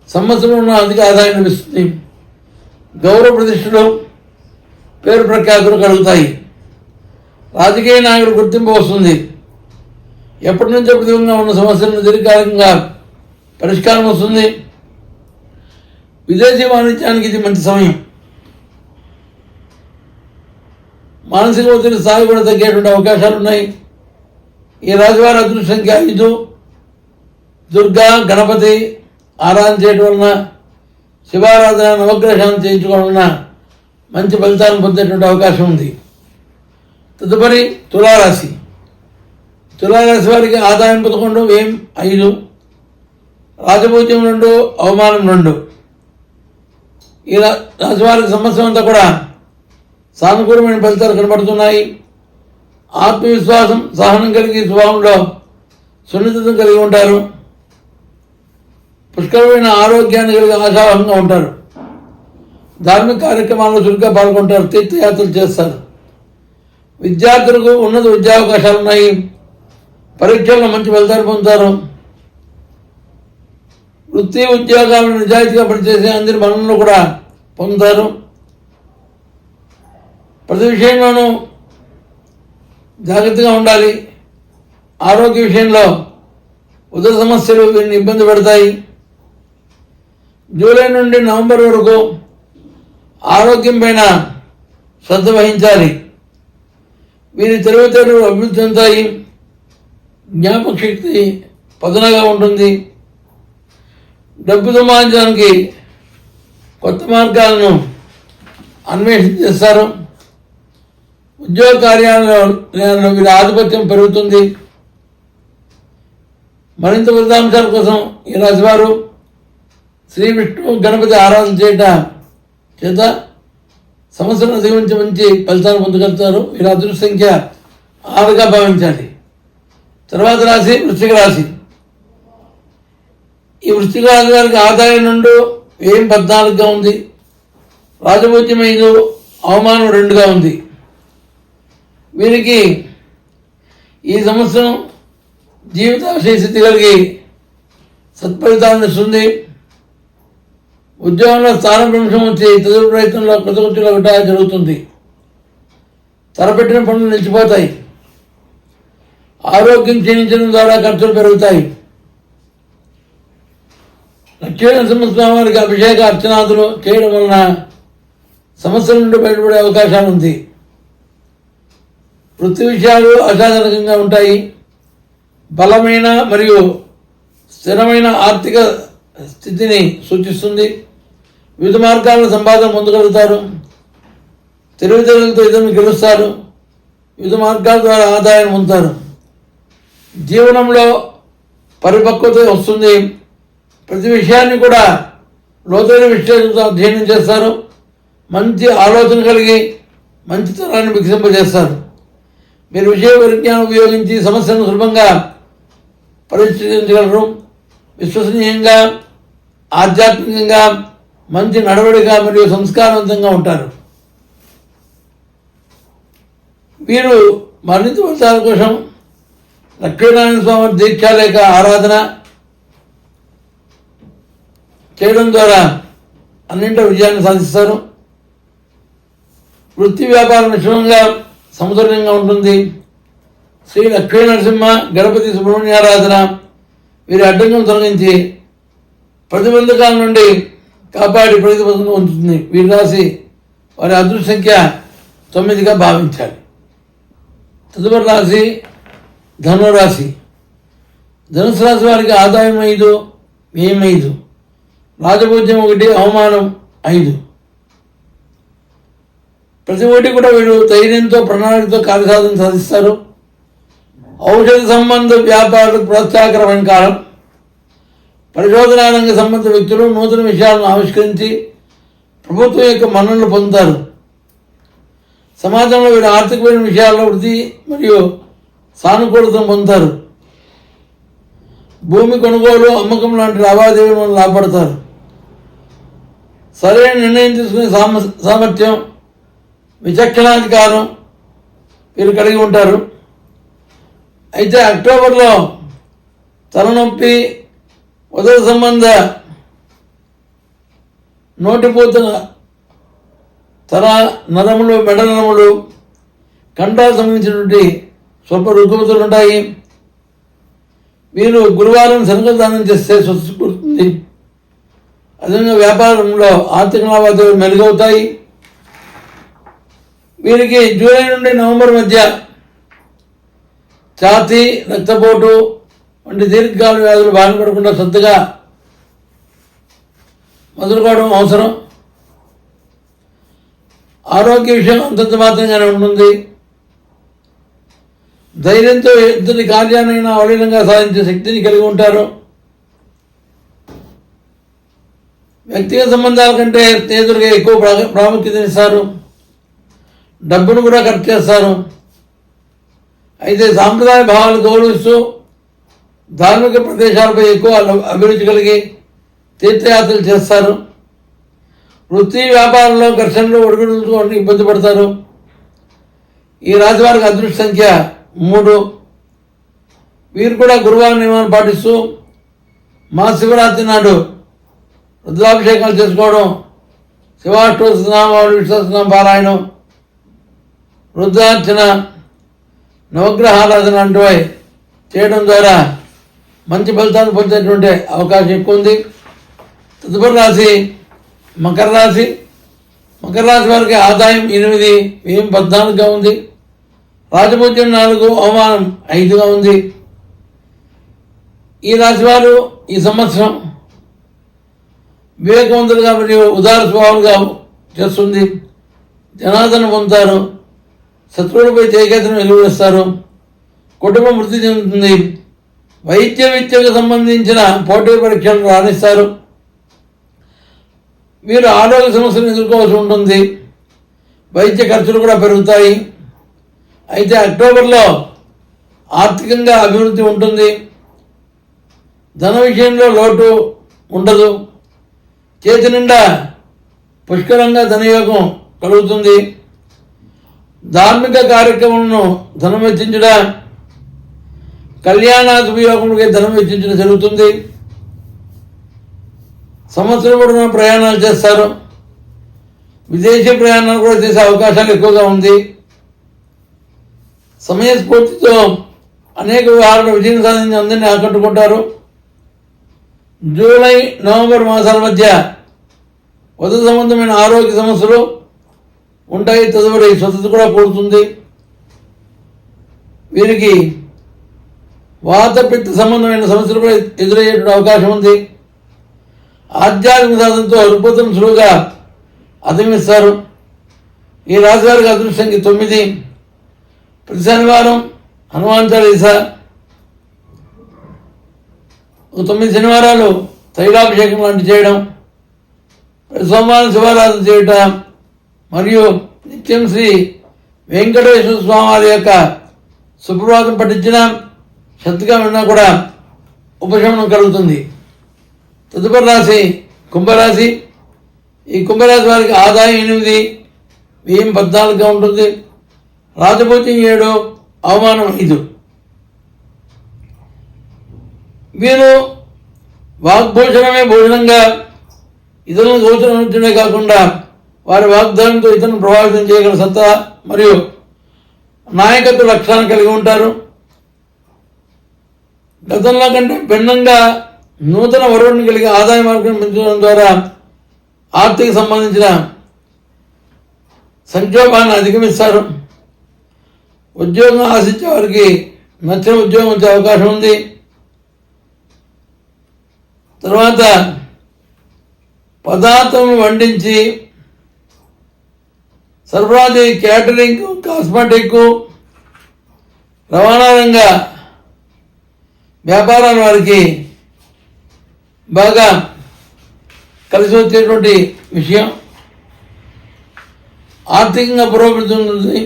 సంవత్సరంలో ఉన్న అధిక ఆదాయం లభిస్తుంది. గౌరవ ప్రతిష్టలు, పేరు ప్రఖ్యాతులు కలుగుతాయి. రాజకీయ నాయకుడు గుర్తింపు వస్తుంది. ఎప్పటి నుంచో ప్రతిబంధంగా ఉన్న సమస్యలను దీర్ఘకాలికంగా పరిష్కారం వస్తుంది. విదేశీ వాణిజ్యానికి ఇది మంచి సమయం. మానసిక ఒత్తిడి స్థాయి కూడా తగ్గేటువంటి అవకాశాలు ఉన్నాయి. ఈ రాశివారి అదృష్ట సంఖ్య 5. దుర్గా, గణపతి ఆరాధన చేయడం వలన, శివారాధన, నవగ్రహ శాంతి చేయించుకోవడం వలన మంచి ఫలితాలను పొందేటువంటి అవకాశం ఉంది. తదుపరి తులారాశి. తులారాశి వారికి ఆదాయం 11, వ్యయం 5, రాజపూజ్యం 2, అవమానం 2. ఈ రాశి వారికి సంవత్సరం అంతా కూడా సానుకూలమైన ఫలితాలు కనబడుతున్నాయి. ఆత్మవిశ్వాసం, సహనం కలిగి స్వభావంలో సున్నితత్వం కలిగి ఉంటారు. పుష్కరమైన ఆరోగ్యాన్ని కలిగి ఆశావహంగా ఉంటారు. ధార్మిక కార్యక్రమాల్లో చురుగ్గా పాల్గొంటారు. తీర్థయాత్రలు చేస్తారు. విద్యార్థులకు ఉన్నత విద్యావకాశాలు ఉన్నాయి. పరీక్షల్లో మంచి ఫలితాలు పొందుతారు. వృత్తి ఉద్యోగాలను నిజాయితీగా పనిచేసే అందరి మరణంలో కూడా పొందుతారు. ప్రతి విషయంలోనూ జాగ్రత్తగా ఉండాలి. ఆరోగ్య విషయంలో ఉదర సమస్యలు వీరిని ఇబ్బంది పెడతాయి. జూలై నుండి నవంబర్ వరకు ఆరోగ్యం పైన శ్రద్ధ వహించాలి. వీరి తెలివితేటలు అభివృద్ధి చెందుతాయి. జ్ఞాపక శక్తి పదునగా ఉంటుంది. డబ్బు సంపాదించడానికి కొత్త మార్గాలను అన్వేషణ చేస్తారు. ఉద్యోగ కార్యాలయంలో వీరి ఆధిపత్యం పెరుగుతుంది. మరింత ఫలితాంశాల కోసం ఈ రాశివారు శ్రీ విష్ణు గణపతి ఆరాధన చేయటం చేత సంవత్సరం అధిగమించి మంచి ఫలితాలు పొందగలుగుతారు. వీరి అదృష్ట సంఖ్య 6గా భావించాలి. తర్వాత రాశి వృశ్చిక రాశి. ఈ వృశ్చిక రాశి వారికి ఆదాయం 2, వ్యయం 14గా ఉంది. రాజపూజ్యం 5, అవమానం 2గా ఉంది. వీరికి ఈ సంవత్సరం జీవితాశయ స్థితి కలిగి సత్ఫలితాలను ఇస్తుంది. ఉద్యోగంలో స్థానభ్రంశం వచ్చి తదుపరి ప్రయత్నంలో కృతకృత్యులు ఒకటా జరుగుతుంది. తలపెట్టిన పనులు నిలిచిపోతాయి. ఆరోగ్యం క్షీణించడం ద్వారా ఖర్చులు పెరుగుతాయి. లక్ష్మీనరసింహస్వామి వారికి అభిషేక అర్చనాదులు చేయడం వలన సమస్యల నుండి బయటపడే అవకాశాలు ఉంది. వృత్తి విషయాలు అసాధారణంగా ఉంటాయి. బలమైన మరియు స్థిరమైన ఆర్థిక స్థితిని సూచిస్తుంది. వివిధ మార్గాల్లో సంపాదన పొందగలుగుతారు. తెలివితేటలతో ఇతరులను గెలుస్తారు. వివిధ మార్గాల ద్వారా ఆదాయం పొందుతారు. జీవనంలో పరిపక్వత వస్తుంది. ప్రతి విషయాన్ని కూడా లోతైన విశ్లేషణతో అధ్యయనం చేస్తారు. మంచి ఆలోచన కలిగి మంచితనాన్ని వికసింపజేస్తారు. మీరు విషయ పరిజ్ఞానం ఉపయోగించి సమస్యను సులభంగా పరిష్కరించగలరు. విశ్వసనీయంగా, ఆధ్యాత్మికంగా, మంచి నడవడిక మరియు సంస్కారవంతంగా ఉంటారు. వీరు మరింత ఫలితాల కోసం లక్ష్మీనారాయణ స్వామి దీక్ష లేక ఆరాధన చేయడం ద్వారా అన్నింటి విజయాన్ని సాధిస్తారు. వృత్తి వ్యాపారం మిశ్రమంగా సమతుల్యంగా ఉంటుంది. శ్రీ లక్ష్మీ నరసింహ గణపతి సుబ్రహ్మణ్య ఆరాధన వీరి అడ్డంకం తొలగించి ప్రతిబంధకాల నుండి కాపాడి ప్రతిబంధం ఉంటుంది. వీరి రాశి వారి అదృష్ట సంఖ్య 9గా భావించాలి. తదుపరి రాశి ధనురాశి. ధనుసు రాశి వారికి ఆదాయం 5, వ్యయం 5, రాజపూజ్యం 1, అవమానం 5. ప్రతి ఒక్కటి కూడా వీళ్ళు ధైర్యంతో ప్రణాళికతో కార్యసాధన సాధిస్తారు. ఔషధ సంబంధ వ్యాపారులకు ప్రోత్సాహకరమైన కాలం. పరిశోధనా రంగ సంబంధ వ్యక్తులు నూతన విషయాలను ఆవిష్కరించి ప్రభుత్వం యొక్క మన్ననలు పొందుతారు. సమాజంలో వీరు ఆర్థికమైన విషయాల్లో వృద్ధి మరియు సానుకూలతను పొందుతారు. భూమి కొనుగోలు, అమ్మకం లాంటి లావాదేవీలను లాభపడతారు. సరైన నిర్ణయం తీసుకునే సామర్థ్యం, విచక్షణాధికారం వీరు కలిగి ఉంటారు. అయితే అక్టోబర్లో తలనొప్పి, ఉదర సంబంధ నోటిపూత, తల నరములు, మెడ నరములు, కంఠాలకు సంబంధించినటువంటి స్వల్ప రుగ్మతులు ఉంటాయి. వీరు గురువారం శనగలు దానం చేస్తే స్వస్తి కూరుతుంది. అదేవిధంగా వ్యాపారంలో ఆర్థిక లావాదేవీలు మెరుగవుతాయి. వీరికి జూలై నుండి నవంబర్ మధ్య ఛాతీ, రక్తపోటు వంటి దీర్ఘకాల వ్యాధులు బాధపడకుండా శ్రద్ధగా మొదలుకోవడం అవసరం. ఆరోగ్య విషయం అంతంత మాత్రంగానే ఉంటుంది. ధైర్యంతో ఎంతటి కార్యాన్నైనా అవలీనంగా సాధించే శక్తిని కలిగి ఉంటారు. వ్యక్తిగత సంబంధాల కంటే స్నేహితులుగా ఎక్కువ ప్రాముఖ్యతనిస్తారు. డబ్బును కూడా ఖర్చు చేస్తారు. అయితే సాంప్రదాయ భావాలు గౌరవిస్తూ ధార్మిక ప్రదేశాలపై ఎక్కువ అభిరుచి కలిగి తీర్థయాత్రలు చేస్తారు. వృత్తి వ్యాపారంలో ఘర్షణలు, ఒడిగుడులతో ఇబ్బంది పడతారు. ఈ రాశి వారికి అదృష్ట సంఖ్య 3. వీరు కూడా గురువారం నియమాన్ని పాటిస్తూ మహాశివరాత్రి నాడు రుద్రాభిషేకాలు చేసుకోవడం, శివాష్టోత్తరనామాలు, విశ్వసనామ పారాయణం, రుద్రార్చన, నవగ్రహారాధన అంటువై చేయడం ద్వారా మంచి ఫలితాలు పొందేటువంటి అవకాశం ఎక్కువ ఉంది. తదుపరి రాశి మకర రాశి. మకర రాశి వారికి ఆదాయం 8, వ్యయం 14గా ఉంది. రాజపూజ్యం 4, అవమానం 5గా ఉంది. ఈ రాశి వారు ఈ సంవత్సరం వివేకవంతులుగా మరియు ఉదార స్వభావాలుగా చేస్తుంది. జనార్దన పొందుతారు. శత్రువులపై జయకేతను వెలువరిస్తారు. కుటుంబం వృద్ధి చెందుతుంది. వైద్య విద్యకు సంబంధించిన పోటీ పరీక్షలు రాణిస్తారు. వీరు ఆరోగ్య సమస్యలను ఎదుర్కోవాల్సి ఉంటుంది. వైద్య ఖర్చులు కూడా పెరుగుతాయి. అయితే అక్టోబర్లో ఆర్థికంగా అభివృద్ధి ఉంటుంది. ధన విషయంలో లోటు ఉండదు. చేతి నిండా పుష్కలంగా ధనయోగం కలుగుతుంది. ధార్మిక కార్యక్రమాలను ధనం వెచ్చించడం, కళ్యాణాభియోగములకి ధనం వెచ్చించడం జరుగుతుంది. సంవత్సరం పొడవునా ప్రయాణాలు చేస్తారు. విదేశీ ప్రయాణాలు కూడా చేసే అవకాశాలు ఎక్కువగా ఉంది. సమయస్ఫూర్తితో అనేక వ్యవహారాలు విజయం సాధించి అందరినీ ఆకట్టుకుంటారు. జూలై, నవంబర్ మాసాల మధ్య ఉదర సంబంధమైన ఆరోగ్య సమస్యలు ఉంటాయి. తదుపరి స్వస్థత కూడా కూడుతుంది. వీరికి వాత పిత్త సంబంధమైన సమస్యలు కూడా ఎదురయ్యే అవకాశం ఉంది. ఆధ్యాత్మిక సాధనతో రుగ్మతను సులువుగా అధిగమిస్తారు. ఈ రాశి వారికి అదృష్ట సంఖ్య 9. ప్రతి శనివారం హనుమాన్ చాలీసా 9 శనివారాలు తైలాభిషేకం లాంటి చేయడం, ప్రతి సోమవారం శివారాధన చేయటం మరియు నిత్యం శ్రీ వెంకటేశ్వర స్వామి వారి యొక్క సుప్రభాతం పఠించిన శక్తిగా ఉన్నా కూడా ఉపశమనం కలుగుతుంది. తదుపరి రాశి కుంభరాశి. ఈ కుంభరాశి వారికి ఆదాయం 8, వ్యయం 14గా ఉంటుంది. రాజభోజ్యం 7, అవమానం 5. వీరు వాగ్భూషణమే భోజనంగా ఇతరులను గోచరించడమే కాకుండా వారి వాగ్దానంతో ఇతరులను ప్రభావితం చేయగల సత్తా మరియు నాయకత్వ లక్షణాలను కలిగి ఉంటారు. గతంలో కంటే భిన్నంగా నూతన వరుణ్ణి కలిగి ఆదాయ మార్గం పెంచడం ద్వారా ఆర్థిక సంబంధించిన సంక్షోభాన్ని అధిగమిస్తారు. ఉద్యోగం ఆశించే వారికి నచ్చిన ఉద్యోగం వచ్చే అవకాశం ఉంది. తర్వాత పదార్థం వండించి సరఫరా చేసి క్యాటరింగ్, కాస్మెటిక్, రవాణా రంగ వ్యాపారాల వారికి బాగా కలిసి వచ్చేటువంటి విషయం. ఆర్థికంగా పురోగమిస్తుంది.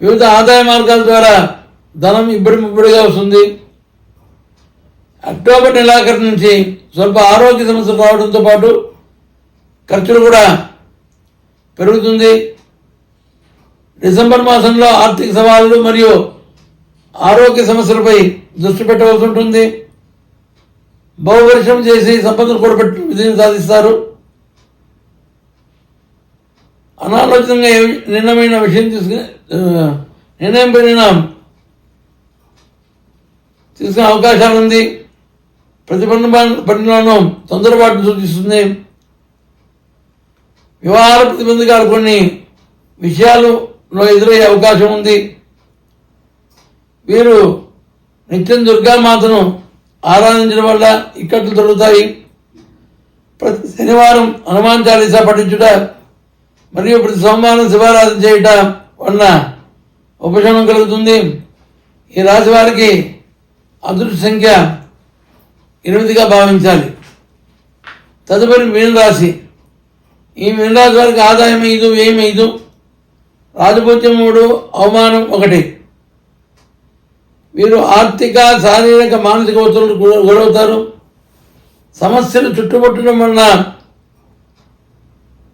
వివిధ ఆదాయ మార్గాల ద్వారా ధనం ఇబ్బడిముబ్బడిగా వస్తుంది. అక్టోబర్ నెలాఖరు నుంచి స్వల్ప ఆరోగ్య సమస్యలు రావడంతో పాటు ఖర్చులు కూడా పెరుగుతుంది. డిసెంబర్ మాసంలో ఆర్థిక సవాళ్లు మరియు ఆరోగ్య సమస్యలపై దృష్టి పెట్టవలసి ఉంటుంది. బహువర్షం చేసి సంపదను కూడబెట్టి విజయం సాధిస్తారు. అనాలోచితంగా నిర్ణయమైన విషయం నిర్ణయం తీసుకునే అవకాశాలు ఉంది. పట్టణంలో తొందరపాటు సూచిస్తుంది. వివాహ ప్రతిబంధకాలు కొన్ని విషయాలలో ఎదురయ్యే అవకాశం ఉంది. వీరు నిత్యం దుర్గామాతను ఆరాధించడం వల్ల ఇక్కట్లు దొరుకుతాయి. ప్రతి శనివారం హనుమాన్ చాలీసా పఠించుట మరియు ప్రతి సోమవారం శివారాధన చేయట వలన ఉపశమనం కలుగుతుంది. ఈ రాశి వారికి అదృష్ట సంఖ్య 8గా భావించాలి. తదుపరి మీనరాశి. ఈ మీనరాశి వారికి ఆదాయం 5, వ్యయం 5, రాజభోజ్యం 3, అవమానం 1. వీరు ఆర్థిక, శారీరక, మానసిక ఒత్తిడులకు గురవుతారు. సమస్యలు చుట్టుముట్టడం వలన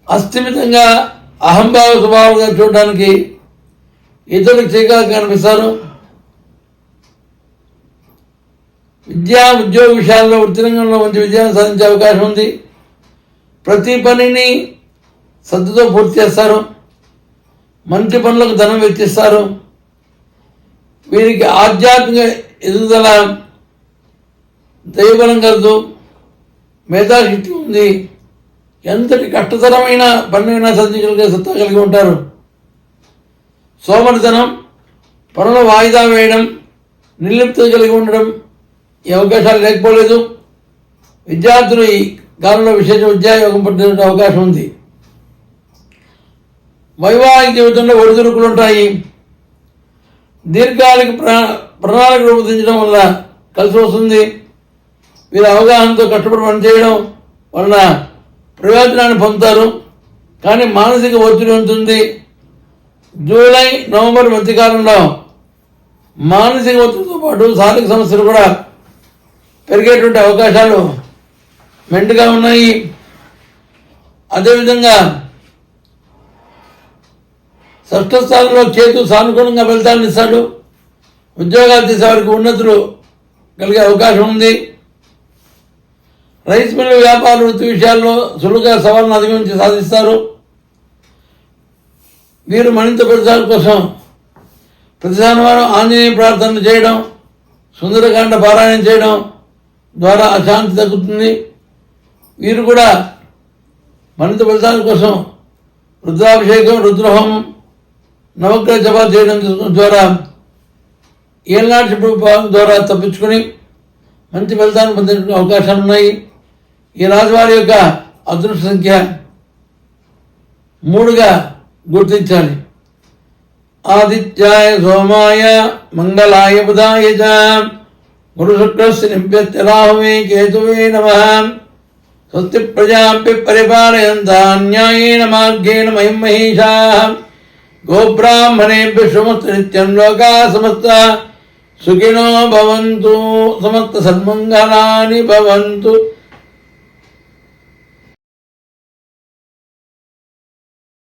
అస్థిమితంగా అహంభావ స్వభావంగా చూడడానికి ఇతరులకు చీకాకు కనిపిస్తారు. విద్యా ఉద్యోగ విషయాల్లో వృత్తి రంగంలో మంచి విజయాన్ని సాధించే అవకాశం ఉంది. ప్రతి పనిని శ్రద్ధతో పూర్తి చేస్తారు. మంచి పనులకు ధనం వెచ్చిస్తారు. వీరికి ఆధ్యాత్మిక ఎదుగుదల, దైవబలం కలదు, మేధాశక్తి ఉంది. ఎంతటి కష్టతరమైన పనినైనా సాధించగలిగే సత్తా కలిగి ఉంటారు. సోమరితనం, పనుల వాయిదా వేయడం, నిర్లిప్తత కలిగి ఉండడం ఈ అవకాశాలు లేకపోలేదు. విద్యార్థులు ఈ కాలంలో విశేష విద్యాయోగం పట్టే అవకాశం ఉంది. వైవాహిక జీవితంలో ఒడిదుడుకులు ఉంటాయి. దీర్ఘకాలిక ప్రణాళిక రూపొందించడం వల్ల కలిసి వస్తుంది. వీరు అవగాహనతో కష్టపడి పనిచేయడం వలన ప్రయోజనాన్ని పొందుతారు. కానీ మానసిక ఒత్తిడి ఉంటుంది. జూలై, నవంబర్ మధ్యకాలంలో మానసిక ఒత్తిడితో పాటు శారీరక సమస్యలు కూడా పెరిగేటువంటి అవకాశాలు మెండుగా ఉన్నాయి. అదేవిధంగా షష్ఠ స్థానంలో కేతు సానుకూలంగా ఫలితాలను ఇస్తాడు. ఉద్యోగాలు చేసే వారికి ఉన్నతులు కలిగే అవకాశం ఉంది. రైస్ మిల్లు వ్యాపార వృత్తి విషయాల్లో సులువుగా సవాళ్ళను అధిగమించి సాధిస్తారు. వీరు మరింత ప్రచారం కోసం ప్రతి శనివారం ఆంజనేయ ప్రార్థనలు చేయడం, సుందరకాండ పారాయణం చేయడం ద్వారా అశాంతి తగ్గుతుంది. వీరు కూడా మరింత ఫలితాల కోసం రుద్రాభిషేకం, రుద్రహోమం, నవగ్రహ జపాలు చేయడం ద్వారా ఏళ్ళనాటి ప్రభావం ద్వారా తప్పించుకొని మంచి ఫలితాలను పొందే అవకాశాలు ఉన్నాయి. ఈ రాశి వారి యొక్క అదృష్ట సంఖ్య 3గా గుర్తించాలి. ఆదిత్యాయ సోమాయ మంగళాయ బుధాయ చ గురు శుక్రస్య నిభ్యత్య రాహవే కేతువే నమః. స్వస్తి ప్రజాభ్యః పరిపాలయంతాం న్యాయేన మార్గేణ మహిం మహీషాః. గోబ్రాహ్మణేభ్యः శుభమస్తు నిత్యం. లోకాः సమస్తాः సుఖినో భవంతు. సమస్త సన్మంగళాని భవంతు.